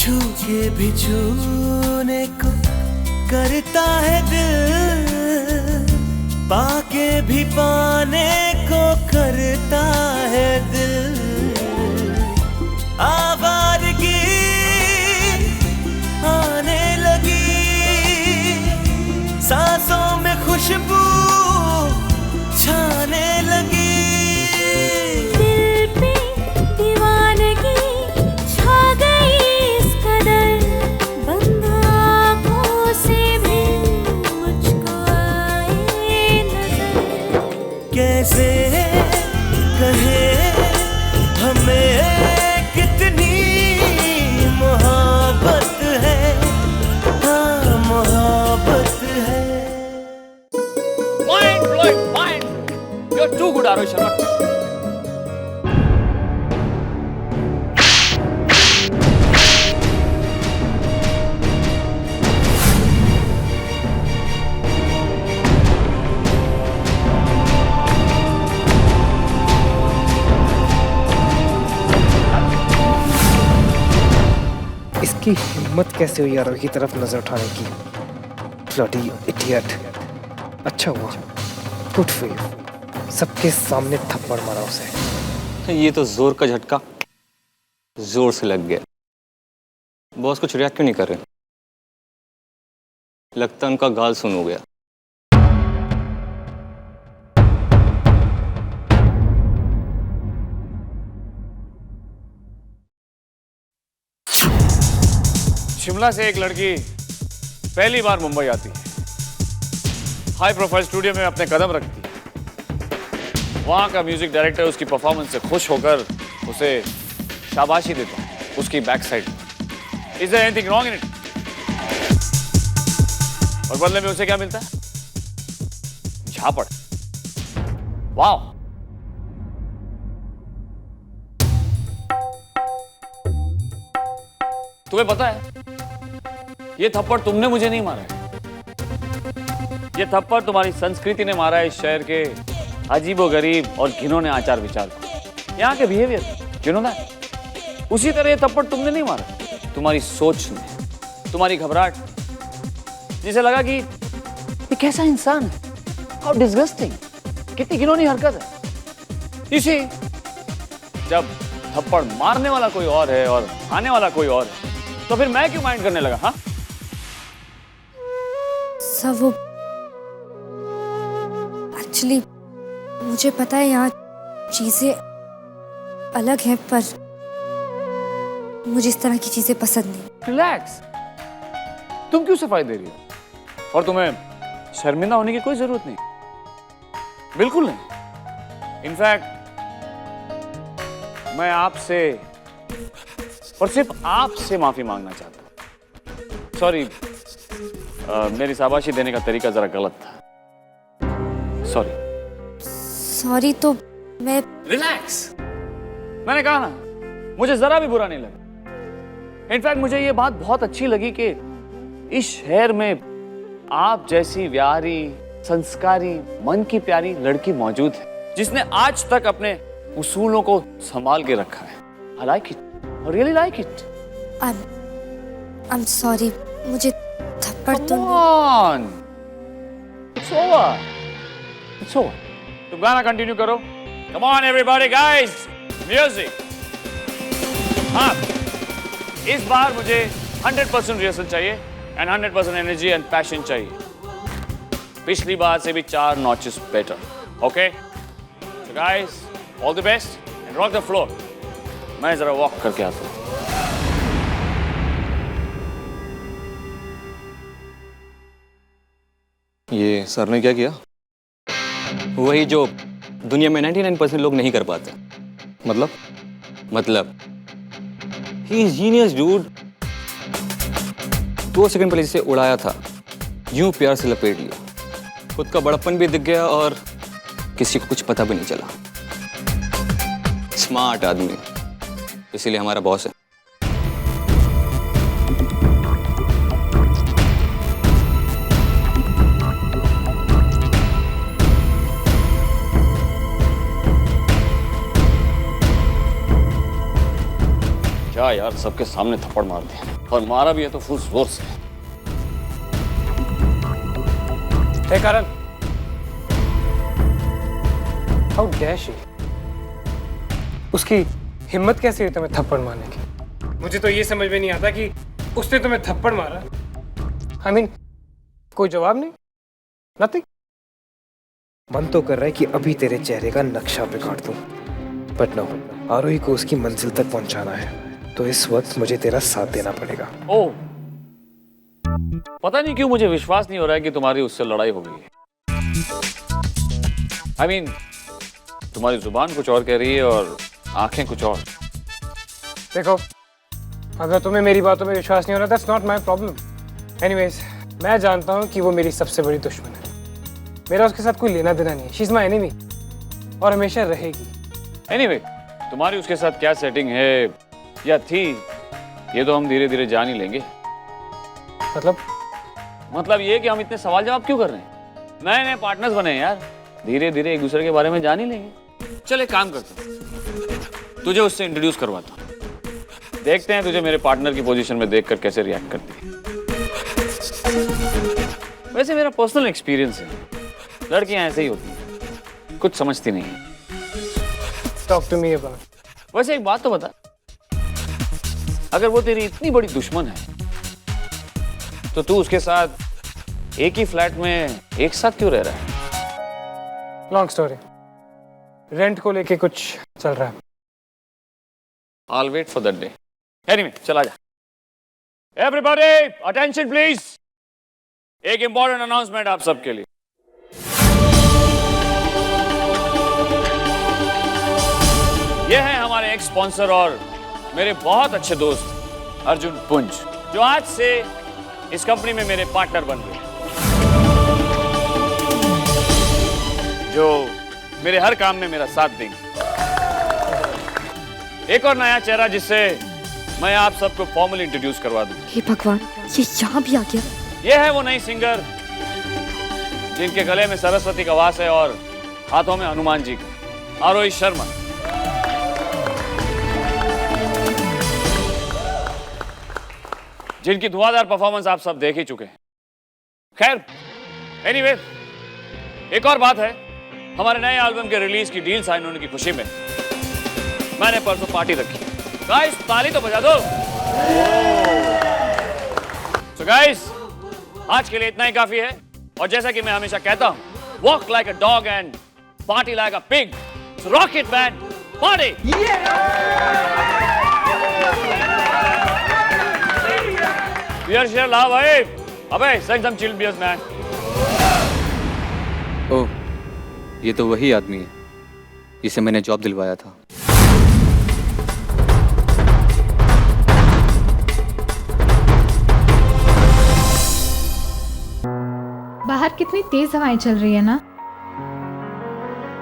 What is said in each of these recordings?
छू के भी छूने को करता है दिल, पाके भी पाने को करता है दिल। आवारगी आने लगी, सांसों में खुशबू छाने लगी। दिल पे दीवानगी छा गई इस कदर, बंद आँखों से भी मुझको आए नजर। कैसे कहे हमें कितनी मोहब्बत है, हाँ मोहब्बत है। Mind blowing, mind. You're too good, Arohi Sharma. इसकी हिम्मत कैसे हुई आरोही की तरफ नजर उठाने की? Bloody idiot. अच्छा हुआ, गुड फॉर यू। सबके सामने थप्पड़ मारा उसे। ये तो जोर का झटका जोर से लग गया। बॉस कुछ रिएक्ट क्यों नहीं कर रहे? लगता उनका गाल सुन हो गया। शिमला से एक लड़की पहली बार मुंबई आती है, हाई प्रोफाइल स्टूडियो में अपने कदम रखती है। वहां का म्यूजिक डायरेक्टर उसकी परफॉर्मेंस से खुश होकर उसे शाबाशी देता है उसकी back side. Is there anything wrong in it? और बदले में उसे क्या मिलता है? झापड़। वाह। तुम्हें पता है ये थप्पड़ तुमने मुझे नहीं मारा है, ये थप्पड़ तुम्हारी संस्कृति ने मारा है इस शहर के अजीबोगरीब और घिनौने आचार विचार को, यहाँ के बिहेवियर जिन्होंने। उसी तरह ये थप्पड़ तुमने नहीं मारा, तुम्हारी सोच ने, तुम्हारी घबराहट, जिसे लगा कि ये कैसा इंसान है, हाउ डिस्गस्टिंग, कितनी घिनौनी हरकत है। इसी जब थप्पड़ मारने वाला कोई और है और आने वाला कोई और है, तो फिर मैं क्यों माइंड करने लगा? हाँ सब वो एक्चुअली मुझे पता है यहाँ चीजें अलग हैं, पर मुझे इस तरह की चीजें पसंद नहीं। रिलैक्स, तुम क्यों सफाई दे रही हो? और तुम्हें शर्मिंदा होने की कोई जरूरत नहीं, बिल्कुल नहीं। इनफैक्ट मैं आपसे और सिर्फ आपसे माफी मांगना चाहता हूं। सॉरी, मेरी शाबाशी देने का तरीका जरा गलत था। सॉरी तो मैं। रिलैक्स, मैंने कहा ना, मुझे जरा भी बुरा नहीं लगा। इनफैक्ट मुझे ये बात बहुत अच्छी लगी कि इस शहर में आप जैसी व्यारी, संस्कारी, मन की प्यारी लड़की मौजूद है, जिसने आज तक अपने उसूलों को संभाल के रखा है। I like it, I really like it. I'm sorry, मुझे थप्पड़ तो Come on, it's over, it's over. तुम गाना कंटिन्यू करो। Come on everybody, guys, music. हाँ, इस बार मुझे 100% रिहर्सल चाहिए एंड 100% एनर्जी एंड पैशन चाहिए। पिछली बार से भी 4 notches better. Okay? So guys, all the best and rock the floor. मैं जरा वॉक करके आता हूँ। ये सर ने क्या किया? वही जो दुनिया में 99% लोग नहीं कर पाते। मतलब he is genius dude. 2 second पहले जिसे उड़ाया था, यूं प्यार से लपेट लिया। खुद का बड़प्पन भी दिख गया और किसी को कुछ पता भी नहीं चला। स्मार्ट आदमी, इसीलिए हमारा बॉस है। क्या यार, सबके सामने थप्पड़ मार दिया, और मारा भी है तो फुल जोर से। हे करण, हाउ डेयर शी, उसकी हिम्मत कैसे हुई तुम्हें थप्पड़ मारने की? मुझे तो ये समझ में नहीं आता कि उसने तुम्हें थप्पड़ मारा। I mean, कोई जवाब नहीं, नथिंग। मन तो कर रहा है कि अभी तेरे चेहरे का नक्शा बिगाड़ दूं, बट नो, आरोही को उसकी मंजिल तक पहुंचाना है, तो इस वक्त मुझे तेरा साथ देना पड़ेगा। ओह, पता नहीं क्यों मुझे विश्वास नहीं हो रहा है कि तुम्हारी उससे लड़ाई हो गई है। I mean, तुम्हारी जुबान कुछ और कह रही है और आंखें कुछ और। देखो, अगर तुम्हें मेरी बातों में विश्वास नहीं हो रहा, that's not my problem. Anyways, मैं जानता हूँ कि वो मेरी सबसे बड़ी दुश्मन है। मेरा उसके साथ कोई लेना देना नहीं है। शी इज माय एनिमी और हमेशा रहेगी। Anyway, तुम्हारी उसके साथ क्या सेटिंग है या थी, ये तो हम धीरे धीरे जान ही लेंगे। मतलब ये कि हम इतने सवाल जवाब क्यों कर रहे हैं? नए नए पार्टनर्स बने हैं यार, धीरे धीरे एक दूसरे के बारे में जान ही लेंगे। चल एक काम करते हैं, तुझे उससे इंट्रोड्यूस करवाता हूं, देखते हैं तुझे मेरे पार्टनर की पोजीशन में देखकर कैसे रिएक्ट करती है। वैसे मेरा पर्सनल एक्सपीरियंस है, लड़कियां ऐसे ही होती हैं, कुछ समझती नहीं है। Talk to me about. वैसे एक बात तो बता, अगर वो तेरी इतनी बड़ी दुश्मन है तो तू उसके साथ एक ही फ्लैट में एक साथ क्यों रह रहा है? लॉन्ग स्टोरी, रेंट को लेके कुछ चल रहा है। I'll wait for that day. Anyway, चला जा। Everybody, attention please. एक इंपॉर्टेंट अनाउंसमेंट आप सबके लिए। ये है हमारे एक्स स्पॉन्सर और मेरे बहुत अच्छे दोस्त अर्जुन पुंज, जो आज से इस कंपनी में मेरे पार्टनर बन गए, जो मेरे हर काम में मेरा साथ देंगे। एक और नया चेहरा जिससे मैं आप सबको फॉर्मली इंट्रोड्यूस करवा दूं। हे भगवान, ये यहाँ भी आ गया। ये है वो नई सिंगर जिनके गले में सरस्वती का वास है और हाथों में हनुमान जी का, आरोही शर्मा। जिनकी धुआंधार परफॉर्मेंस आप सब देख ही चुके हैं। खैर, एनीवे, एक और बात है, हमारे नए एल्बम के रिलीज की डील साइन होने की खुशी में मैंने परसों पार्टी रखी। गाइस, ताली तो बजा दो। So guys, आज के लिए इतना ही काफी है, और जैसा कि मैं हमेशा कहता हूं, walk like a dog and party like a pig. Rock it man, party. Beer share ला भाई। अबे send some chilled beers man. Oh, ये तो वही आदमी है जिसे मैंने जॉब दिलवाया था। बाहर कितनी तेज हवाएं चल रही है ना।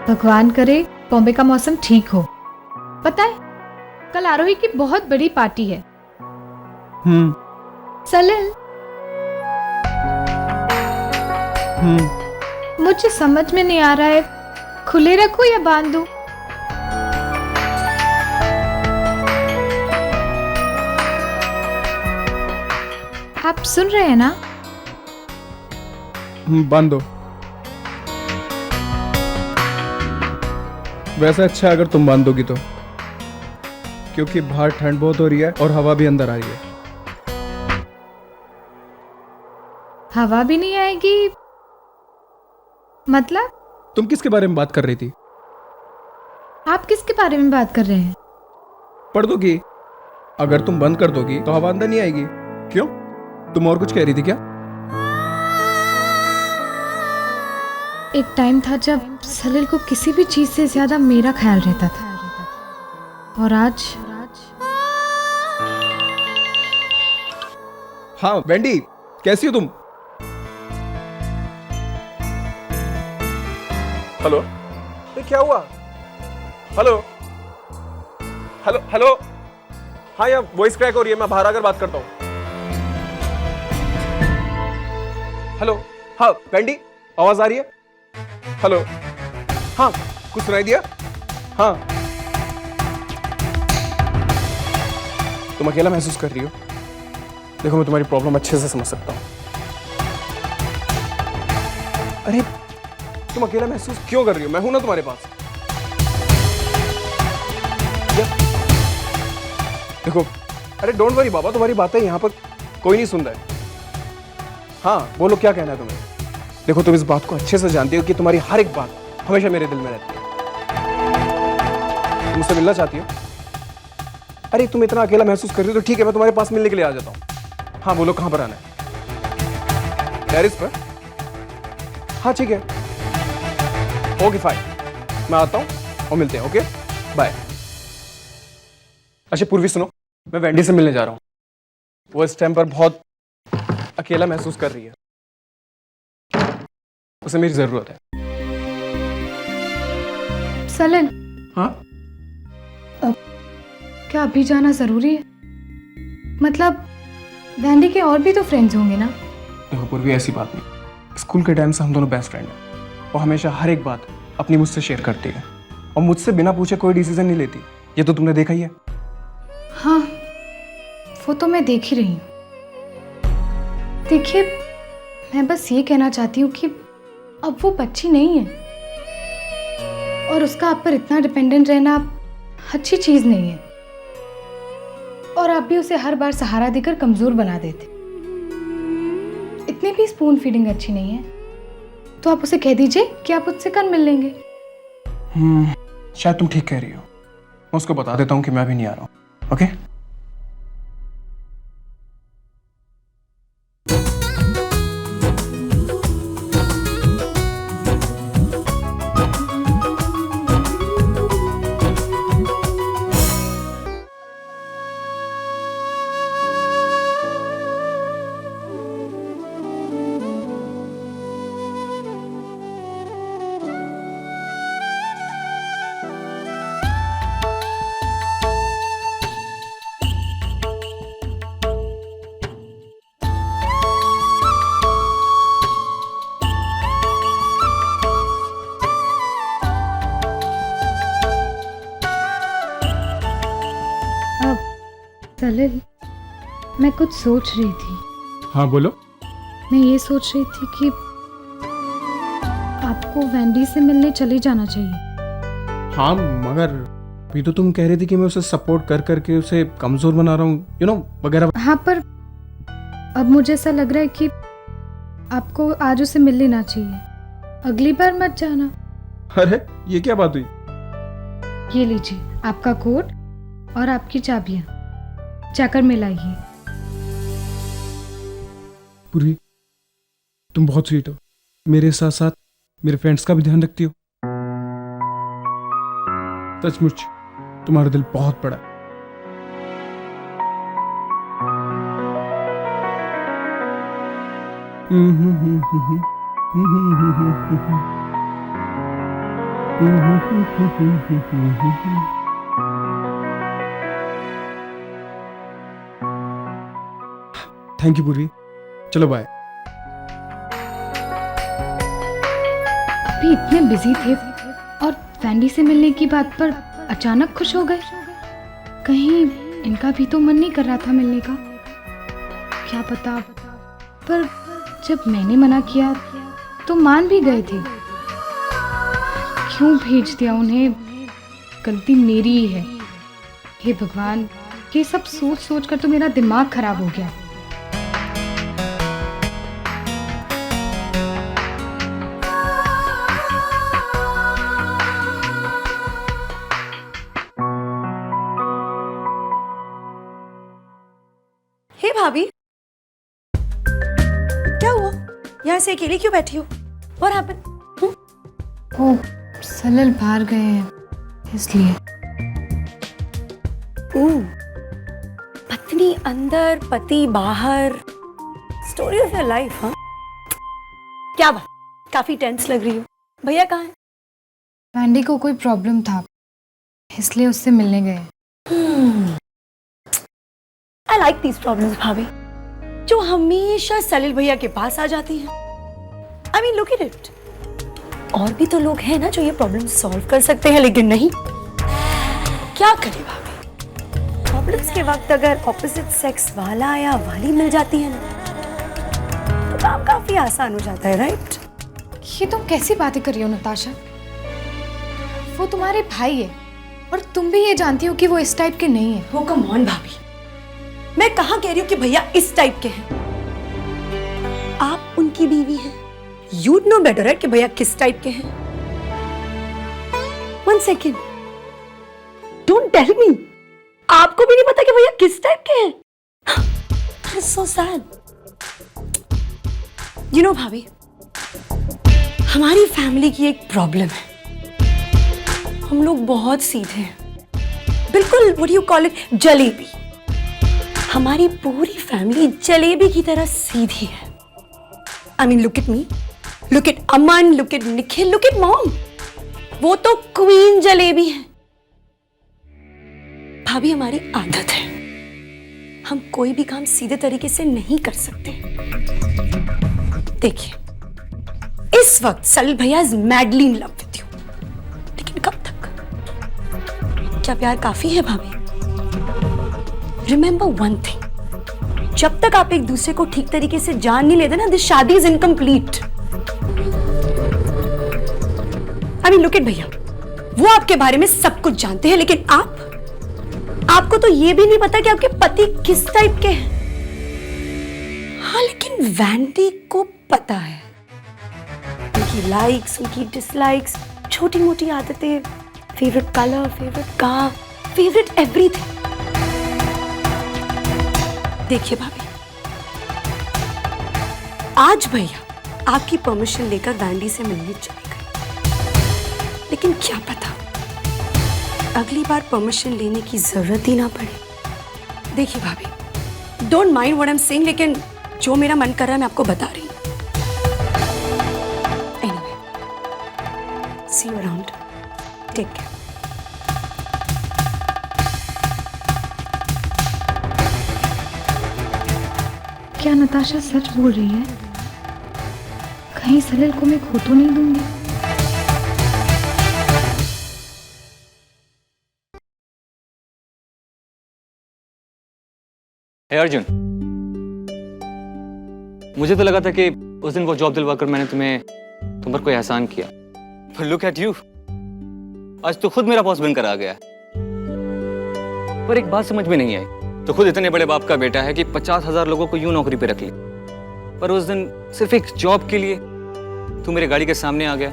भगवान करे बॉम्बे का मौसम ठीक हो। पता है, कल आरोही की बहुत बड़ी पार्टी है। सलिल, मुझे समझ में नहीं आ रहा है, खुले रखूं या बांध दूं? आप सुन रहे हैं ना? बांध दो। वैसे अच्छा है अगर तुम बांध दोगी तो, क्योंकि बाहर ठंड बहुत हो रही है और हवा भी अंदर आ रही है। हवा भी नहीं आएगी मतलब? तुम किसके बारे में बात कर रही थी? आप किसके बारे में बात कर रहे हैं? पढ़ दोगी? अगर तुम बंद कर दोगी तो हवा अंदर नहीं आएगी। क्यों, तुम और कुछ कह रही थी क्या? एक टाइम था जब सलिल को किसी भी चीज से ज्यादा मेरा ख्याल रहता था, और आज हाँ वेंडी, कैसी हो तुम? हेलो, ये क्या हुआ? हेलो हेलो हेलो, हाँ यहाँ वॉइस क्रैक हो रही है, मैं बाहर आकर बात करता हूँ। हेलो, हाँ वेंडी, आवाज आ रही है? हेलो, हाँ कुछ सुनाई दिया? हाँ तुम अकेला महसूस कर रही हो। देखो मैं तुम्हारी प्रॉब्लम अच्छे से समझ सकता हूँ। अरे तुम अकेला महसूस क्यों कर रही हो? मैं हूं ना तुम्हारे पास। देखो अरे डोंट वरी बाबा, तुम्हारी बातें यहाँ पर कोई नहीं सुन रहा है। हाँ बोलो क्या कहना है तुम्हें। देखो तुम इस बात को अच्छे से जानती हो कि तुम्हारी हर एक बात हमेशा मेरे दिल में रहती है। तुम मुझसे मिलना चाहती हो? अरे तुम इतना अकेला महसूस कर रही हो तो ठीक है, मैं तुम्हारे पास मिलने के लिए आ जाता हूँ। हाँ बोलो कहाँ पर आना है? टेरेस पर? हाँ ठीक है, ओके फाइन, मैं आता हूँ और मिलते हैं। Okay bye. अच्छा पूर्वी सुनो, मैं वेंडी से मिलने जा रहा हूँ। वो इस टाइम पर बहुत अकेला महसूस कर रही है, उसे मेरी जरूरत है। सलिल, हाँ क्या अभी जाना जरूरी है? मतलब वैंडी के और भी तो फ्रेंड्स होंगे ना? देखो पूर्वी ऐसी बात नहीं, स्कूल के टाइम से हम दोनों बेस्ट फ्रेंड हैं। वो हमेशा हर एक बात अपनी मुझसे शेयर करती है और मुझसे बिना पूछे कोई डिसीजन नहीं लेती। ये तो तुमने देखा ही है। हाँ, वो तो मैं देख ही रही हूँ। देखिए, मैं बस ये कहना चाहती हूँ कि अब वो बच्ची नहीं है और उसका आप पर इतना डिपेंडेंट रहना अच्छी चीज़ नहीं है। और आप भी उसे हर बार सहारा देकर कमज़ोर बना देते। इतनी भी स्पून फीडिंग अच्छी नहीं है, तो आप उसे कह दीजिए कि आप उससे कल मिल लेंगे। शायद तुम ठीक कह रही हो। मैं उसको बता देता हूँ कि मैं भी नहीं आ रहा हूँ। ओके सलिल, मैं कुछ सोच रही थी। हाँ बोलो। मैं ये सोच रही थी कि आपको वैंडी से मिलने चले जाना चाहिए। हाँ मगर अभी तो तुम कह रही थी कि मैं उसे सपोर्ट कर करके उसे कमजोर बना रहा हूँ, यू नो वगैरह। हाँ, पर अब मुझे ऐसा लग रहा है कि आपको आज उसे मिल लेना चाहिए। अगली बार मत जाना। अरे ये क्या बात हुई? ये लीजिए आपका कोट और आपकी चाबियां, जाकर मिलाइए। पूर्वी तुम बहुत स्वीट हो, मेरे साथ साथ मेरे फ्रेंड्स का भी ध्यान रखती हो। सचमुच तुम्हारा दिल बहुत बड़ा है। थैंक यू पूर्वी, चलो बाय। अभी इतने बिजी थे और वैंडी से मिलने की बात पर अचानक खुश हो गए। कहीं इनका भी तो मन नहीं कर रहा था मिलने का, क्या पता। पर जब मैंने मना किया तो मान भी गए थे। क्यों भेज दिया उन्हें? गलती मेरी ही है। हे भगवान, ये सब सोच सोच कर तो मेरा दिमाग खराब हो गया। हे भाभी, क्या हुआ? यहाँ से अकेली क्यों बैठी हो? What happened? वो सलिल बाहर गए हैं इसलिए। पत्नी अंदर, पति बाहर। Story of your life. हाँ, क्या बात, काफी टेंस लग रही हो। भैया कहाँ हैं? वैंडी को कोई प्रॉब्लम था इसलिए उससे मिलने गए। I like these problems भाभी, जो हमेशा सलिल भैया के पास आ जाती हैं। I mean, look at it. और भी तो लोग हैं ना जो ये प्रॉब्लम सॉल्व कर सकते हैं, लेकिन नहीं। क्या करें भाभी, प्रॉब्लम्स के वक्त अगर ऑपोजिट सेक्स वाला या वाली मिल जाती है ना तो काम काफी आसान हो जाता है, राइट? ये तुम कैसी बातें कर रही हो नताशा? वो तुम्हारे भाई है और तुम भी ये जानती हो कि वो इस टाइप के नहीं है। वो कम ऑन भाभी, मैं कहाँ कह रही हूँ कि भैया इस टाइप के हैं। आप उनकी बीवी हैं, you'd know better है कि भैया किस टाइप के हैं। One second, don't tell me, आपको भी नहीं पता कि भैया किस टाइप के हैं? That is so sad. You know भाभी, हमारी फैमिली की एक प्रॉब्लम है, हम लोग बहुत सीधे हैं, बिल्कुल what do you call it, jalebi. हमारी पूरी फैमिली जलेबी की तरह सीधी है। I mean, look at me, look at Aman, look at Nikhil, look at mom. वो तो क्वीन जलेबी है। भाभी हमारी आदत है, हम कोई भी काम सीधे तरीके से नहीं कर सकते। देखिए, इस वक्त सलिल भैया is madly in love with you, लेकिन कब तक? क्या प्यार काफी है भाभी? रिमेंबर वन थिंग, जब तक आप एक दूसरे को ठीक तरीके से जान नहीं लेते ना, दिस शादी is incomplete. I mean look at भैया, वो आपके बारे में सब कुछ जानते हैं, लेकिन आपको तो ये भी नहीं पता कि आपके पति किस टाइप के हैं। हाँ, लेकिन वैंडी को पता है, उनकी लाइक्स, उनकी डिसलाइक्स, छोटी मोटी आदतें, favourite colour, favourite car, favourite everything. देखिए भाभी, आज भैया आपकी परमिशन लेकर वैंडी से मिलने चले गए, लेकिन क्या पता अगली बार परमिशन लेने की जरूरत ही ना पड़े। देखिए भाभी, don't mind what I am saying, लेकिन जो मेरा मन कर रहा है मैं आपको बता रही हूँ। Anyway, see you around, take care. क्या नताशा सच बोल रही है? कहीं सलिल को मैं खो तो नहीं दूंगी? हे अर्जुन, मुझे तो लगा था कि उस दिन वो जॉब दिलवाकर मैंने तुम पर कोई एहसान किया, पर लुक एट यू, आज तो खुद मेरा बॉस बनकर आ गया। पर एक बात समझ में नहीं आई, तो खुद इतने बड़े बाप का बेटा है कि 50,000 लोगों को यूं नौकरी पे रख ली, पर उस दिन सिर्फ एक जॉब के लिए तू मेरे गाड़ी के सामने आ गया।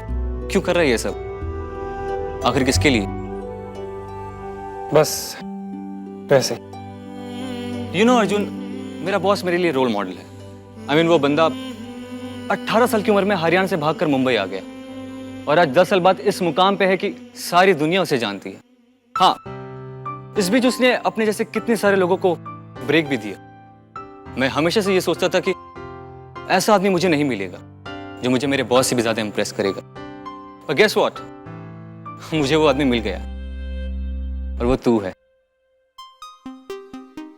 क्यों कर रहा है ये सब? आखिर किसके लिए? बस पैसे। यू नो अर्जुन, मेरा बॉस मेरे लिए रोल मॉडल है। आई मीन, वो बंदा 18 साल की उम्र में हरियाणा से भागकर मुंबई आ गया और आज 10 साल बाद इस मुकाम पे है कि सारी दुनिया उसे जानती है। हाँ, इस बीच उसने अपने जैसे कितने सारे लोगों को ब्रेक भी दिया। मैं हमेशा से ये सोचता था कि ऐसा आदमी मुझे नहीं मिलेगा जो मुझे मेरे बॉस से भी ज्यादा इंप्रेस करेगा, और गेस व्हाट, मुझे वो आदमी मिल गया, और वो तू है।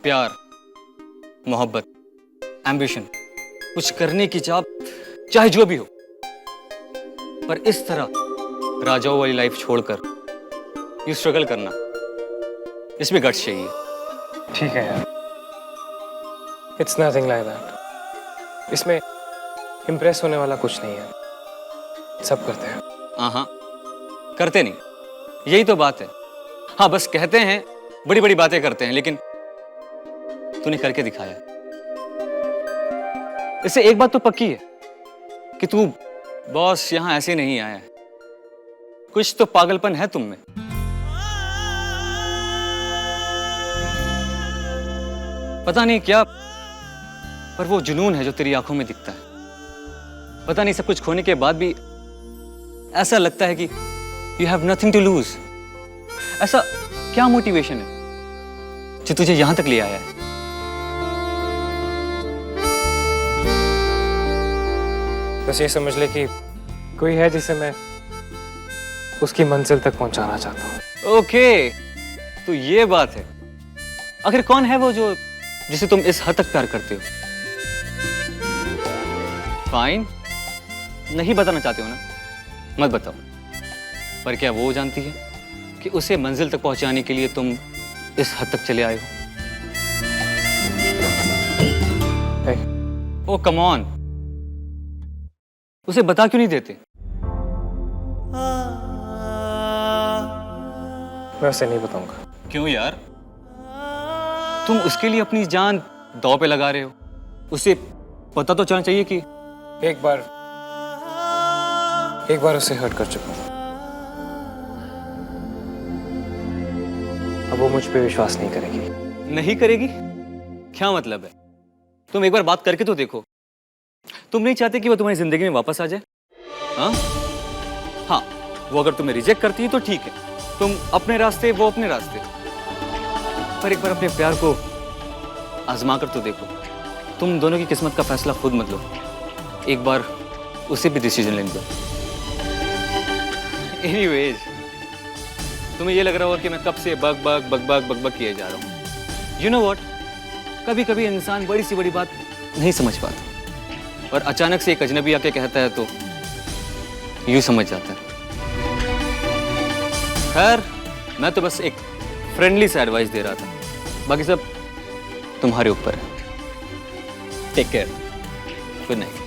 प्यार, मोहब्बत, एम्बिशन, कुछ करने की चाह, चाहे जो भी हो, पर इस तरह राजाओं वाली लाइफ छोड़कर यू स्ट्रगल करना, इसमें गट्स चाहिए। ठीक है यार, इट्स नथिंग लाइक दैट। इसमें इम्प्रेस होने वाला कुछ नहीं है, सब करते हैं। हाँ, करते नहीं, यही तो बात है। हाँ, बस कहते हैं, बड़ी बड़ी बातें करते हैं, लेकिन तूने करके दिखाया। इससे एक बात तो पक्की है कि तू बॉस यहां ऐसे नहीं आया है, कुछ तो पागलपन है तुम में। पता नहीं क्या, पर वो जुनून है जो तेरी आंखों में दिखता है। पता नहीं, सब कुछ खोने के बाद भी ऐसा लगता है कि you have nothing to lose. ऐसा क्या मोटिवेशन है जो तुझे यहां तक ले आया है? बस ये समझ ले कि कोई है जिसे मैं उसकी मंजिल तक पहुंचाना चाहता हूँ। ओके, तो ये बात है। आखिर कौन है वो जो जिसे तुम इस हद तक प्यार करते हो? फाइन, नहीं बताना चाहते हो ना, मत बताओ। पर क्या वो जानती है कि उसे मंजिल तक पहुंचाने के लिए तुम इस हद तक चले आए हो? ओ कम ऑन, उसे बता क्यों नहीं देते? मैं उसे नहीं बताऊंगा। क्यों यार? तुम उसके लिए अपनी जान दांव पे लगा रहे हो। उसे पता तो चलना चाहिए कि एक बार उसे हर्ट कर चुका हूं। अब वो मुझ पे विश्वास नहीं करेगी। नहीं करेगी? क्या मतलब है? तुम एक बार बात करके तो देखो। तुम नहीं चाहते कि वो तुम्हारी जिंदगी में वापस आ जाए? हाँ, वो अगर तुम्हें रिजेक्ट करती है तो ठीक है, तुम अपने रास्ते, वो अपने रास्ते, पर एक बार अपने प्यार को आजमा कर तो देखो। तुम दोनों की किस्मत का फैसला खुद मत लो, एक बार उसे भी डिसीजन लेने दो। एनीवेज, तुम्हें ये लग रहा होगा कि मैं कब से बग किए जा रहा हूँ। यू नो व्हाट, कभी कभी इंसान बड़ी सी बड़ी बात नहीं समझ पाता और अचानक से एक अजनबी आके कहता है तो यूं समझ जाता है। खैर, मैं तो बस एक फ्रेंडली सा एडवाइस दे रहा था, बाकी सब तुम्हारे ऊपर है। Take care, good night.